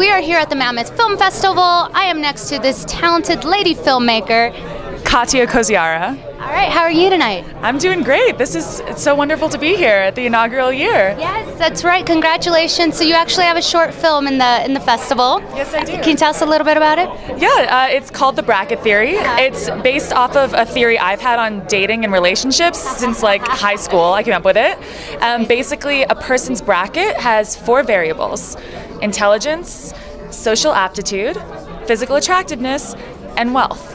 we are here at the Mammoth Film Festival. I am next to this talented lady filmmaker, Katia Koziara. All right, how are you tonight? I'm doing great. It's so wonderful to be here at the inaugural year. Yes, that's right. Congratulations. So you actually have a short film in the festival. Yes, I do. Can you tell us a little bit about it? Yeah, it's called The Bracket Theory. It's based off of a theory I've had on dating and relationships since like high school. I came up with it. Basically, a person's bracket has 4 variables: intelligence, social aptitude, physical attractiveness, and wealth.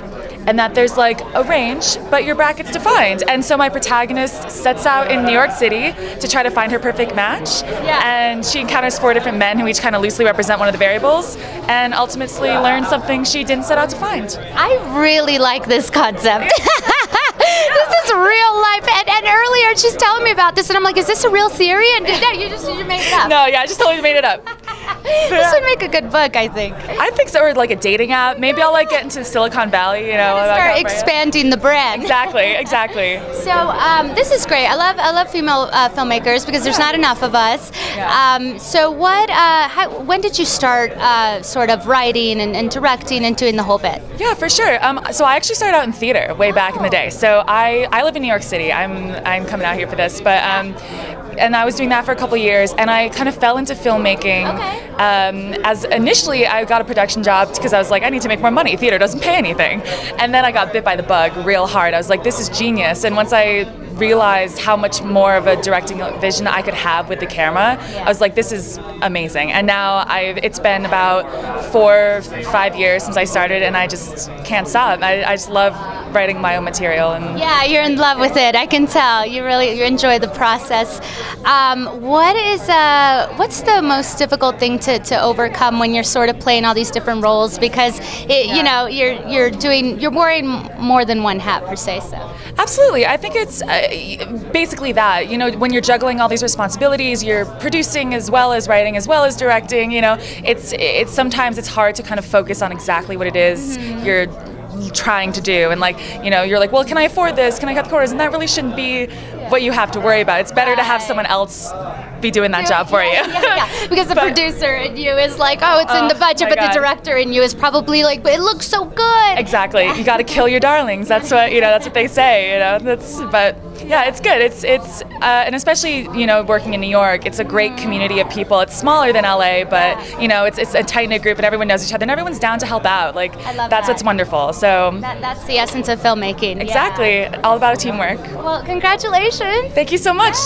And that there's like a range, but your bracket's defined. And so my protagonist sets out in New York City to try to find her perfect match. Yeah. And she encounters 4 different men who each kind of loosely represent one of the variables, and ultimately learns something she didn't set out to find. I really like this concept. This is real life. And earlier she's telling me about this, and I'm like, is this a real theory? And no, you made it up. No, yeah, I just totally made it up. This would make a good book, I think. I think so, or like a dating app. Maybe I'll like get into Silicon Valley, you know. Start expanding the brand. Exactly. So this is great. I love female filmmakers because there's not enough of us. Yeah. So when did you start sort of writing and directing and doing the whole bit? Yeah, for sure. So I actually started out in theater way back in the day. So I live in New York City. I'm coming out here for this, but and I was doing that for a couple years, and I kind of fell into filmmaking. Okay. As initially I got a production job because I was like, I need to make more money. Theater doesn't pay anything. And then I got bit by the bug real hard. I was like, this is genius. And once I realized how much more of a directing vision I could have with the camera, I was like, this is amazing. And now it's been about 4 or 5 years since I started, and I just can't stop. I just love writing my own material. And yeah, you're in love with it. I can tell. You enjoy the process. What's the most difficult thing to overcome when you're sort of playing all these different roles? Because you know, you're wearing more than one hat per se. So absolutely, I think it's basically that. You know, when you're juggling all these responsibilities, you're producing as well as writing as well as directing. You know, it's sometimes it's hard to kind of focus on exactly what it is you're trying to do, and like, you know, you're like, well, can I afford this? Can I cut the corners? And that really shouldn't be what you have to worry about. It's better to have someone else be doing that job for you. Yeah. Because the producer in you is like, oh, it's in the budget, but the director in you is probably like, but it looks so good. Exactly. You got to kill your darlings. That's what, you know, that's what they say, you know. But yeah, it's good. It's and especially, you know, working in New York, it's a great community of people. It's smaller than LA, but you know, it's a tight-knit group, and everyone knows each other, and everyone's down to help out. Like, that's what's wonderful. So that's the essence of filmmaking. Exactly. All about teamwork. Well, congratulations. Thank you so much.